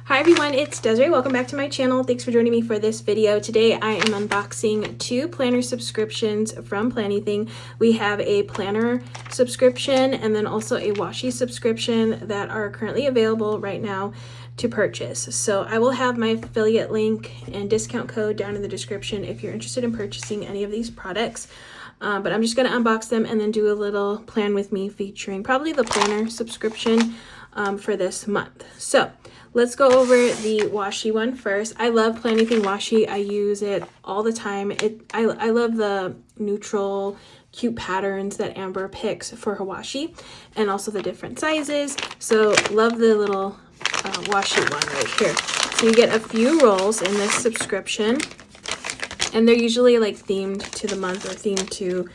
Hi everyone, it's Desiree. Welcome back to my channel. Thanks for joining me for this video. Today I am unboxing 2 planner subscriptions from Planything. We have a planner subscription and then also a washi subscription that are currently available right now to purchase. So I will have my affiliate link and discount code down in the description if you're interested in purchasing any of these products. But I'm just going to unbox them and then do a little plan with me featuring probably the planner subscription for this month. So let's go over the washi one first. I love Planything washi. I use it all the time. I love the neutral, cute patterns that Amber picks for her washi and also the different sizes. So love the little washi one right here. So you get a few rolls in this subscription. And they're usually like themed to the month or themed to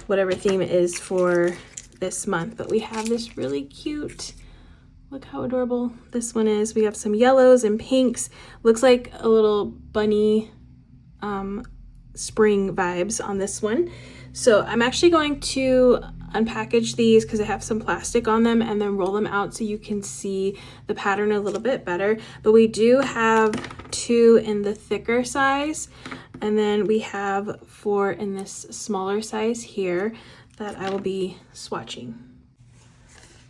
whatever theme it is for this month. But we have this really cute, look how adorable this one is. We have some yellows and pinks. Looks like a little bunny spring vibes on this one. So I'm actually going to unpackage these because I have some plastic on them and then roll them out so you can see the pattern a little bit better. But we do have 2 in the thicker size. And then we have 4 in this smaller size here that I will be swatching.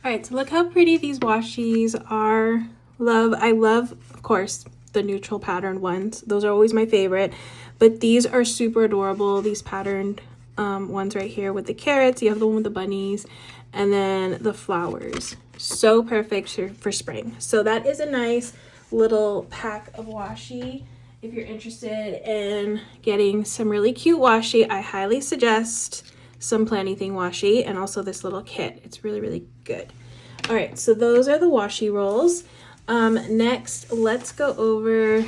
All right, so look how pretty these washis are. I love, of course, the neutral patterned ones. Those are always my favorite. But these are super adorable, these patterned ones right here with the carrots. You have the one with the bunnies and then the flowers. So perfect for spring. So that is a nice little pack of washi. If you're interested in getting some really cute washi, I highly suggest some Planything washi and also this little kit. It's really, really good. All right, so those are the washi rolls. Next, let's go over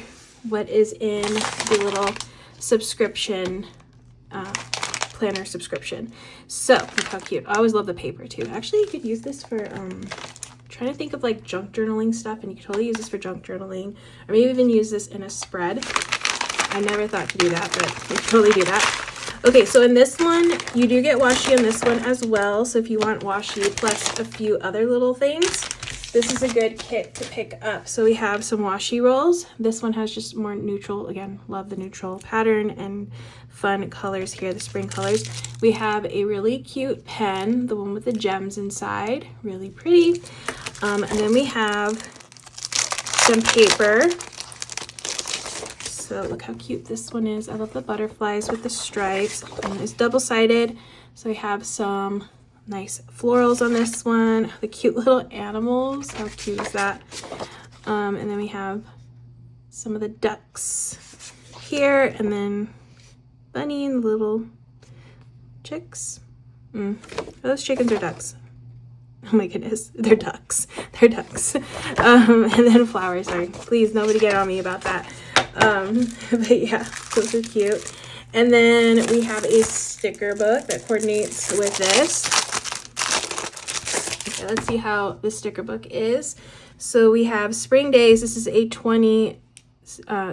what is in the little subscription, planner subscription. So look how cute. I always love the paper too. Actually, you could use this for trying to think of like junk journaling stuff, and you could totally use this for junk journaling, or maybe even use this in a spread. I never thought to do that, but you could totally do that. Okay, so in this one, you do get washi in this one as well. So if you want washi plus a few other little things, this is a good kit to pick up. So we have some washi rolls. This one has just more neutral, again, love the neutral pattern and fun colors here, the spring colors. We have a really cute pen, the one with the gems inside, really pretty. And then we have some paper. So look how cute this one is. I love the butterflies with the stripes. And it's double-sided. So we have some nice florals on this one. The cute little animals. How cute is that? And then we have some of the ducks here. And then bunny and little chicks. Are those chickens or ducks? Oh my goodness, they're ducks. They're ducks. And then flowers. Sorry, please, nobody get on me about that. But yeah, those are cute. And then we have a sticker book that coordinates with this. Okay, let's see how the sticker book is. So we have Spring Days. This is a 20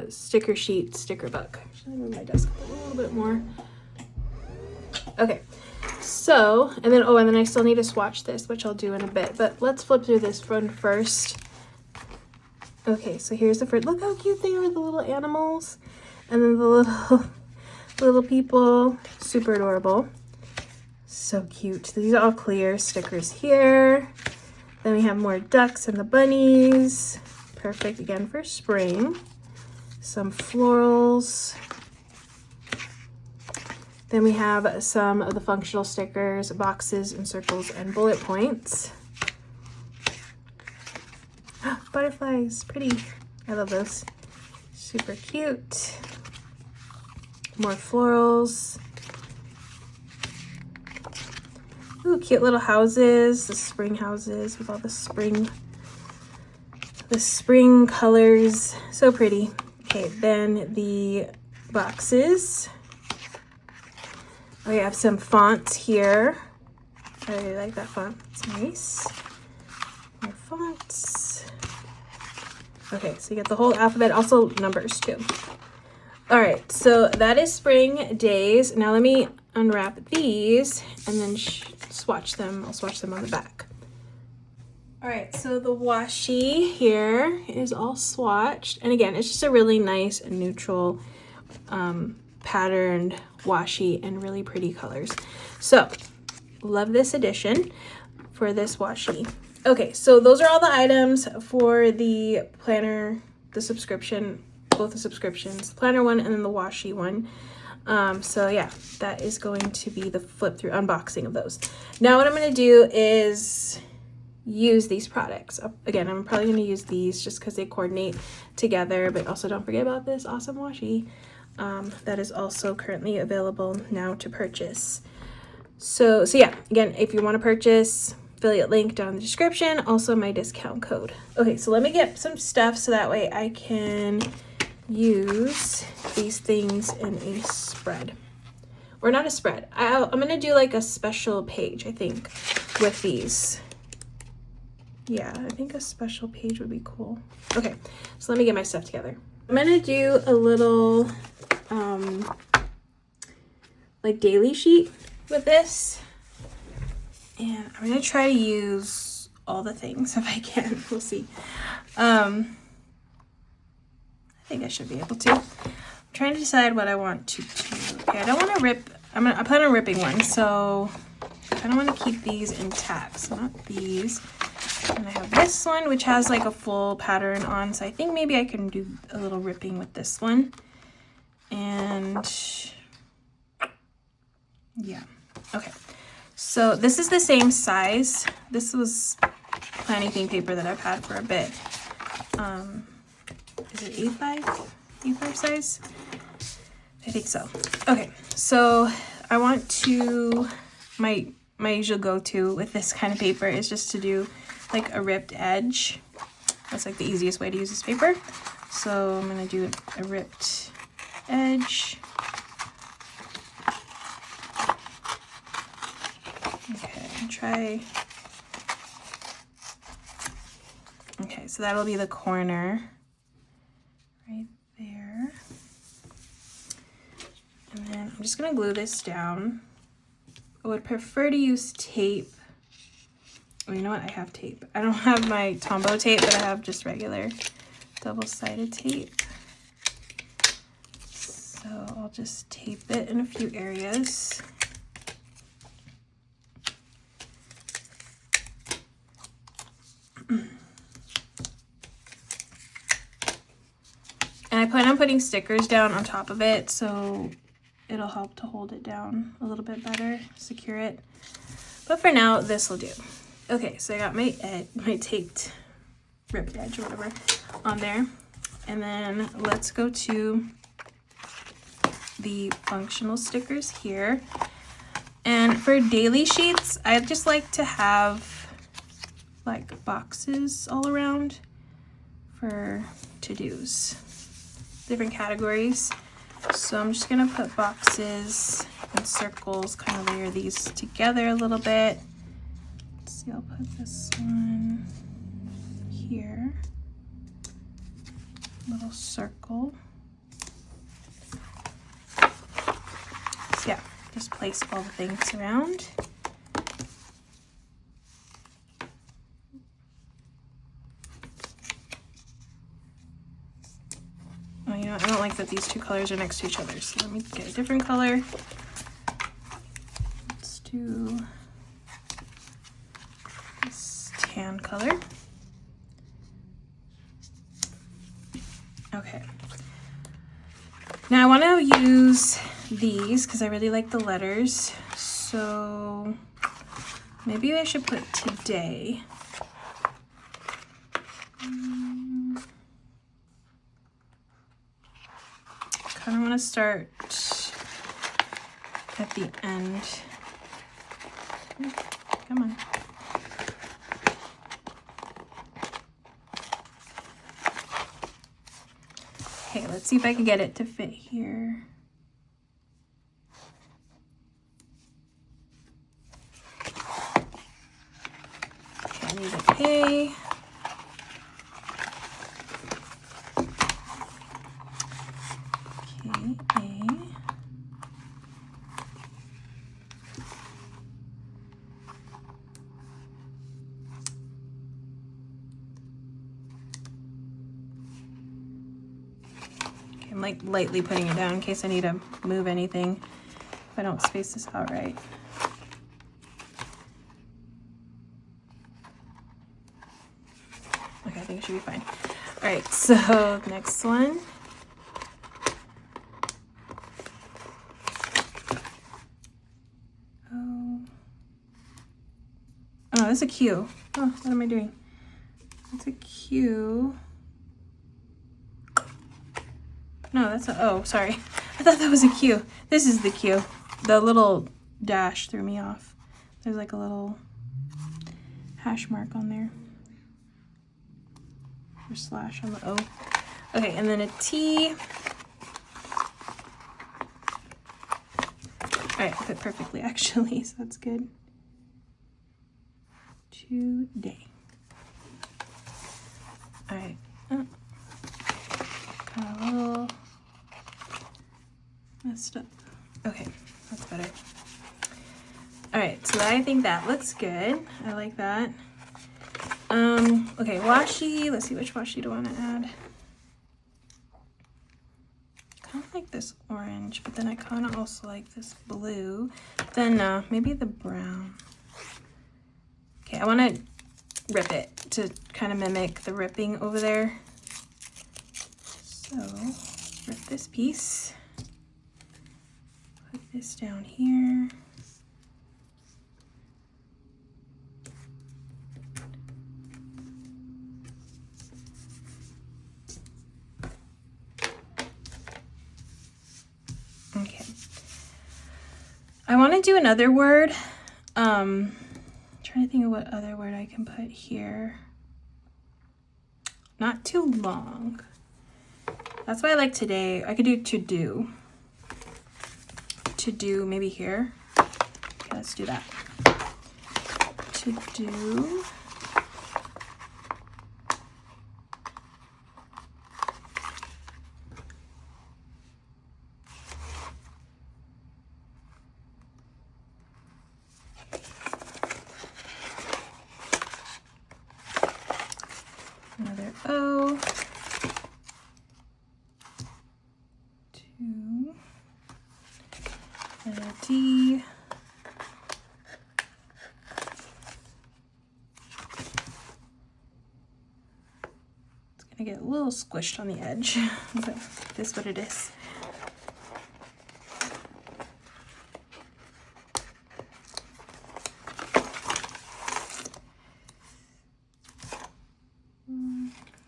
sticker sheet sticker book. Actually, move my desk a little bit more. Okay. So, and then I still need to swatch this, which I'll do in a bit, but let's flip through this one first. Okay, so here's the first. Look how cute they are, the little animals. And then the little people, super adorable. So cute. These are all clear stickers here. Then we have more ducks and the bunnies. Perfect again for spring. Some florals. Then we have some of the functional stickers, boxes and circles and bullet points. Butterflies, pretty. I love those. Super cute. More florals. Ooh, cute little houses, the spring houses with all the spring colors. So pretty. Okay, then the boxes. We have some fonts here. I really like that font. It's nice. More fonts. Okay, so you get the whole alphabet, also numbers too. All right, so that is Spring Days. Now let me unwrap these and then swatch them. I'll swatch them on the back. All right, so the washi here is all swatched. And again, it's just a really nice neutral patterned washi and really pretty colors. So love this edition for this washi. Okay, so those are all the items for the planner, the subscription, both the subscriptions, the planner one and then the washi one. So yeah, that is going to be the flip through unboxing of those. Now what I'm going to do is use these products. Again, I'm probably going to use these just because they coordinate together, but also don't forget about this awesome washi that is also currently available now to purchase. So yeah, again, if you want to purchase, affiliate link down in the description, also my discount code. Okay, so let me get some stuff so that way I can use these things in a spread. Or not a spread. I'm going to do like a special page, I think, with these. Yeah, I think a special page would be cool. Okay, so let me get my stuff together. I'm going to do a little like daily sheet with this. And I'm going to try to use all the things if I can. We'll see. I think I should be able to. I'm trying to decide what I want to do. Okay, I don't want to rip. I plan on ripping one, so I don't want to keep these intact. So not these. And I have this one, which has like a full pattern on. So I think maybe I can do a little ripping with this one. And yeah, okay. So this is the same size. This was Planything paper that I've had for a bit. Is it A5 size? I think so. Okay, so I want to, my usual go-to with this kind of paper is just to do like a ripped edge. That's like the easiest way to use this paper. So I'm gonna do a ripped edge. Okay, try. Okay, so that'll be the corner right there. And then I'm just gonna glue this down. I would prefer to use tape. Oh, you know what? I have tape. I don't have my Tombow tape, but I have just regular double-sided tape. So I'll just tape it in a few areas. And I plan on putting stickers down on top of it, so it'll help to hold it down a little bit better, secure it. But for now, this will do. Okay, so I got my taped ripped edge or whatever on there. And then let's go to the functional stickers here. And for daily sheets, I just like to have like boxes all around for to-dos, different categories. So I'm just gonna put boxes and circles, kind of layer these together a little bit. Let's see, I'll put this one here, little circle. So yeah, just place all the things around. Oh, you know, I don't like that these two colors are next to each other, so let me get a different color. Let's do this tan color. Okay. Now I want to use these because I really like the letters, so maybe I should put today. I don't want to start at the end. Come on. Okay, let's see if I can get it to fit here. Okay, I need a K. Okay, I'm like lightly putting it down in case I need to move anything if I don't space this out right. Okay, I think it should be fine. All right, so next one. Oh, that's a Q. Oh, what am I doing? That's a Q. No, that's a O, sorry. I thought that was a Q. This is the Q. The little dash threw me off. There's like a little hash mark on there. Or slash on the O. Okay, and then a T. All right, fit perfectly actually, so that's good. Today. All right. Kind of a little messed up. Okay, that's better. All right, so I think that looks good. I like that. Okay, washi. Let's see, which washi do I want to add? Kind of like this orange, but then I kind of also like this blue. Then maybe the brown. Okay, I want to rip it to kind of mimic the ripping over there. So, rip this piece. Put this down here. Okay. I want to do another word. Trying to think of what other word I can put here. Not too long. That's why I like today. I could do to do. To do maybe here. Okay, let's do that. To do. Another O, 2, and a D, it's gonna get a little squished on the edge, but this is what it is.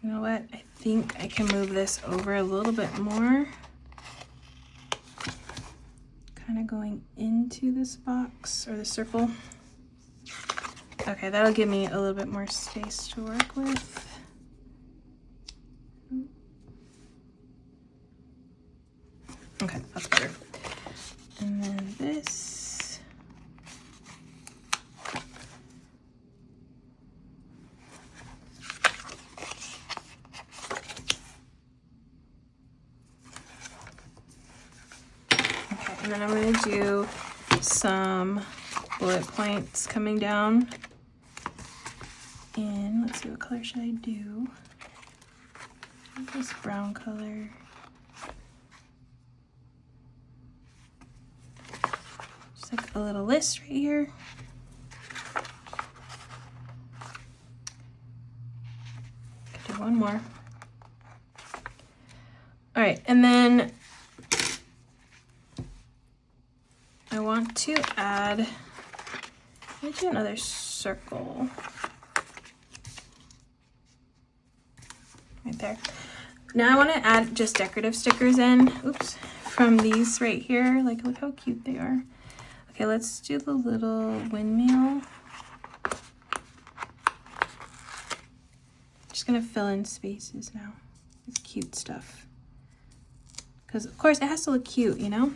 You know what? I think I can move this over a little bit more. Kind of going into this box or the circle. Okay, that'll give me a little bit more space to work with. Okay, that's better. And then this. And then I'm going to do some bullet points coming down. And let's see, what color should I do? This brown color. Just like a little list right here. Could do one more. All right, and then I want to add, let me do another circle. Right there. Now I want to add just decorative stickers in, oops, from these right here. Like, look how cute they are. Okay, let's do the little windmill. Just gonna fill in spaces now with cute stuff. Because of course it has to look cute, you know?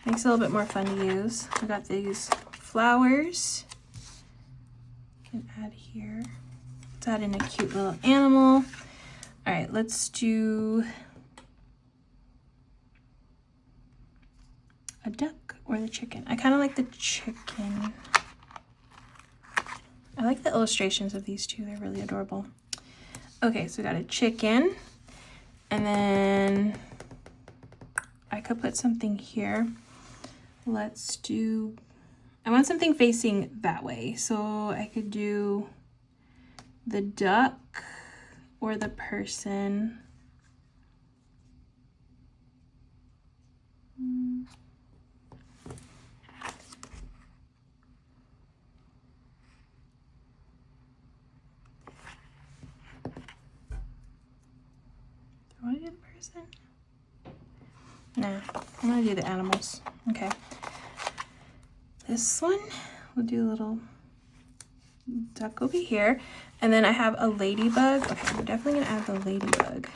Makes it a little bit more fun to use. I got these flowers. Can add here. Let's add in a cute little animal. All right, let's do a duck or the chicken. I kind of like the chicken. I like the illustrations of these two. They're really adorable. Okay, so we got a chicken. And then I could put something here. Let's do, I want something facing that way. So I could do the duck or the person. Do I want to do the person? Nah, I'm gonna do the animals. Okay. This one, we'll do a little duck over here. And then I have a ladybug. Okay, we're definitely gonna add the ladybug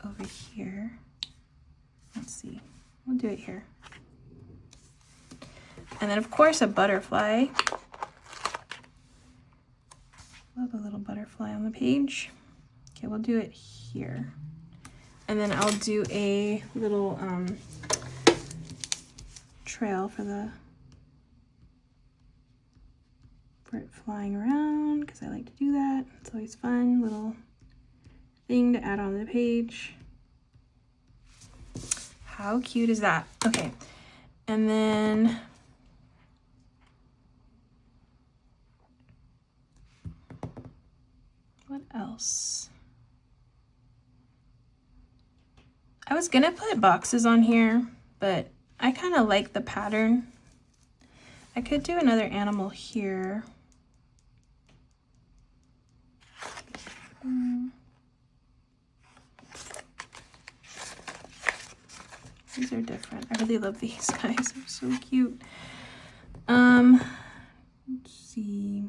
over here. Let's see, we'll do it here. And then of course a butterfly. Love a little butterfly on the page. Okay, we'll do it here. And then I'll do a little trail for it flying around, because I like to do that. It's always fun, little thing to add on the page. How cute is that? Okay, and then what else? I was gonna put boxes on here, but I kind of like the pattern. I could do another animal here. These are different. I really love these guys. They're so cute. Let's see.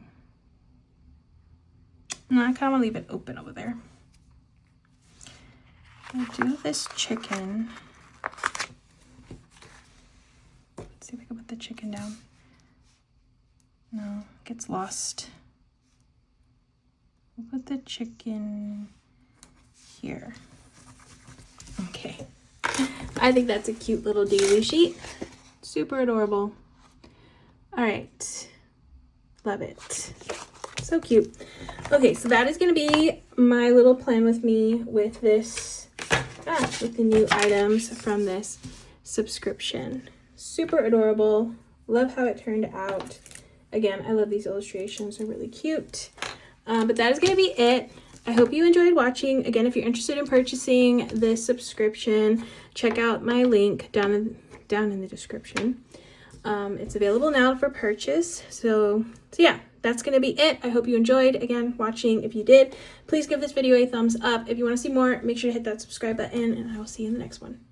No, I kind of want to leave it open over there. I'll do this chicken. Let's see if I can put the chicken down. No, it gets lost. We'll put the chicken here. Okay. I think that's a cute little daily sheet. Super adorable. All right. Love it. So cute. Okay, so that is going to be my little plan with me with this, with the new items from this subscription. Super adorable. Love how it turned out. Again, I love these illustrations. They're really cute. But that is going to be it. I hope you enjoyed watching. Again, if you're interested in purchasing this subscription, check out my link down in the description. It's available now for purchase. So yeah, that's going to be it. I hope you enjoyed, again, watching. If you did, please give this video a thumbs up. If you want to see more, make sure to hit that subscribe button, and I will see you in the next one.